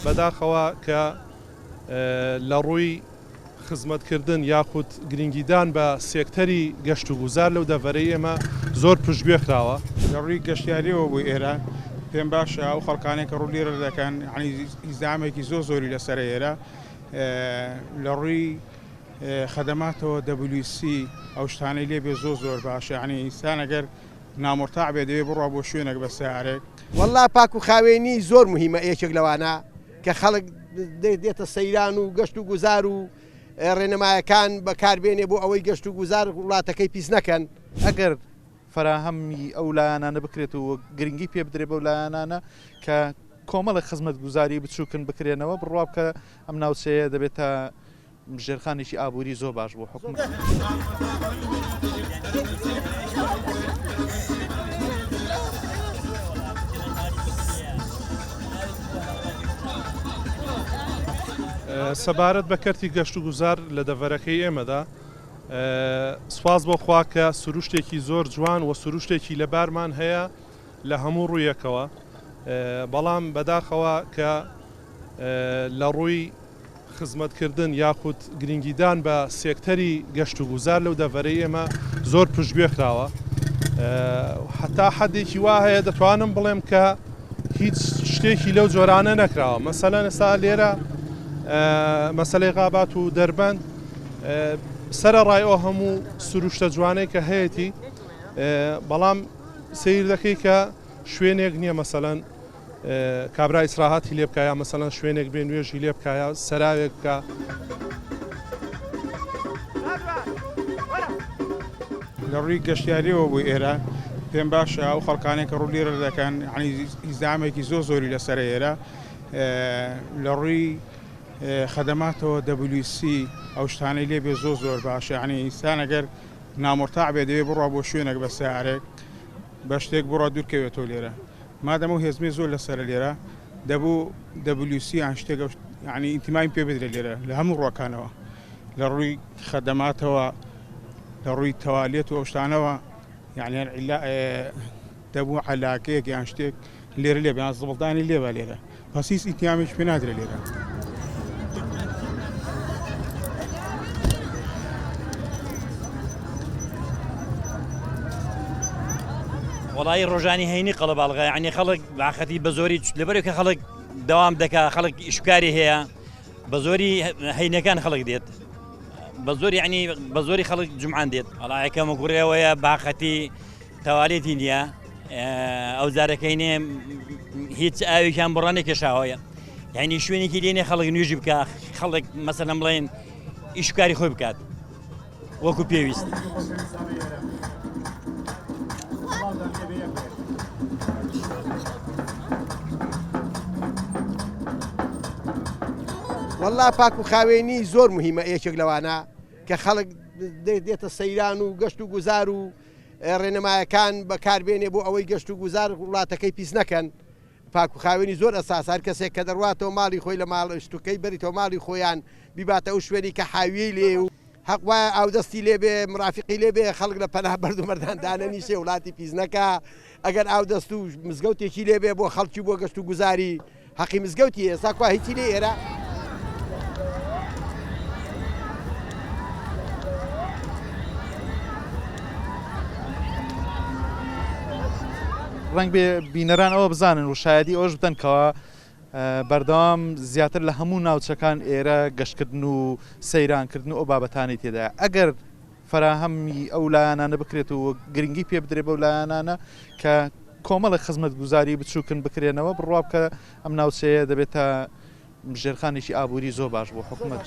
بەداخەوە کە لە ڕووی خزمەتکردن یاخود گرنگیدان بە سێکتەری گەشت و گوزار لەو دەڤەرەی ئێمە زۆر پشتگوێ کراوە. لە ڕووی گەشتیاریەوە بۆ ئێرە پێم باشە ئەو خەڵکانێک کە ڕوو لێرە دەکەن ئیزدامێکی زۆری لەسەر ئێرە لە ڕووی خەدەماتەوە WC ئەو شتانەی لێبێ زۆر باشە، ینی ئینسان ئەگەر نامۆرتاع بێ دەوێ بڕوا بۆ شوێنێک بە سیارێک. وەڵڵا پاک و خاوێنی زۆر مهمە یەکێک لەوانە کە خەڵک دێتە سەیران و گەشت و گوزار و ڕێنەمایەکان بەکاربێنێ بۆ ئەوەی گەشت و گوزار وڵاتەکەی پیس نەکەن. ئەگەر فراهەمی ئەو لایەنانە بکرێت و گرنگی پێ بدرێ بەو لایەنانە کە کۆمەڵە خزمەت گوزاری بچووکن بکرێنەوە بڕوا بکە ئەم ناوچەیە دەبێتە ژێرخانێکی ئابووری زۆر باش بۆ حکومەت. سەبارەت بە کەرتی گەشت و گوزار لە دەڤەرەکەی ئێمەدا سواز بۆ خوا کە سروشتێکی زۆر جوان و سروشتێکی لەبارمان هەیە لە هەموو ڕوویەکەوە، بەڵام بەداخەوە کە لە ڕووی خزمەتکردن یاخود گرنگیدان بە سێکتەری گەشت و گوزار لەو دەڤەرەی ئێمە زۆر پشتگوێ کراوە. حتا حەدێکی وا هەیە دەتوانم بڵێم کە هیچ شتێکی لەو جۆرانە نەکراوە. مەسەلەن ئێستا لێرە مەسەلەی غابات و دەربەند سەرەڕای ئەو هەموو سروشتە جوانەی کە هەیەی، بەڵام سیر دەکەی کە شوێنێک نییە مەسەلەن کابرا ئیسراحەتی لێ بکایە، مەسەلەن شوێنێک بێ نوێژی لێ بکایە، سەراوێک بکە. لە ڕووی گەشتیاریەوە بۆ ئێرە پێم باشە ئەو خەڵکانێک کە ڕوو لێرە دەکەن ینی ئیزدامێکی زۆری لەسەر ئێرە لە ڕووی خەدەماتەوە WC ئەو شتانەی لێبێ زۆر باشە، ینی ئینسان ئەگەر نامۆرتاع بێ دەوێ بڕوا بۆ شوێنێک بە سیارێک بە شتێک بڕوا دوورکەوێتەوە لێرە. مادەم و هێزمێ زۆر لەسەر لێرە دەبوو WC یان شتێک ینی ئینتیمایم پێ بدرێت لێرە لە هەموو ڕۆکانەوە، لە ڕووی خەدەماتەوە، لە ڕووی تەوالێت و ئەو شتانەوە، یعنی دەبوو عەلاکەیەک یان شتێک لێرە لێبێ، یان زبڵدانی لێبە لێرە، پس هیچ ئینتیمامیش پێ نادرێت لێرە. وڵی ڕۆژانی هەینی قەڵەباڵغا، ینی خەڵک باخەتی بە زۆری لەبەرێک کە خەڵک دەوام دەکا، خەڵک ئیشکاری هەیە بە زۆری هەینەکان خەڵک دێت، بە زۆری ینی بە زۆری خەڵک جمعان دێت. وڵایەکەمە کوڕێەوەیە باخەتی تەوالیتی نییە، ئەو جارەکەینێ هیچ ئاویان بڕانێک کێشاوەیە، یعنی شوێنێکی لێنێ خەڵک نوێژی بکە، خەڵک مەسەلەن بڵێن ئیشکاری خۆی بکات وەکو پێویست. وەڵڵا پاک و خاوێنی زۆر مهمە یەکێک لەوانە کە خەڵک دێتە سەیران و گەشت و گوزار و ڕێنەمایەکان بەکاربێنێ بۆ ئەوەی گەشت و گوزار وڵاتەکەی پیس نەکەن. پاک و خاوێنی زۆر ئەساس، هەر کەسێک کە دەڕواتەوە ماڵی خۆی لە ماڵ شتوکەی بەریتەوە ماڵی خۆیان بیباتە ئەو شوێنی کە حاویەی لێ و حەق وایە ئاودەستی لێبێ، مرافقی لێبێ، خەڵک لە پەناه بەرد و مەردان دانەنیشێ وڵاتی پیس نەکا. ئەگەر ئاودەست و مزگەوتێکی لێبێ بۆ خەڵکی بۆ گەشت و گوزاری، حەقی مزگەوتی ئێستا کوا هیچی لێ ئێرە. ڕەنگ بێ بینەران ئەوە بزانن و شایەتی ئەوش بدەنکەوە بەردەوام زیاتر لە هەموو ناوچەکان ئێرە گەشتکردن و سەیرانکردن و ئەو بابەتانی تێدایە. ئەگەر فراهەمی ئەو لایەنانە بکرێت و گرنگی پێ بدرێ بەو لایەنانە کە کۆمەڵە خزمەت گوزاری بچووکن بکرێنەوە بڕوا بکە ئەم ناوچەیە دەبێتە ژێرخانێکی ئابووری زۆر باش بۆ حکومەت.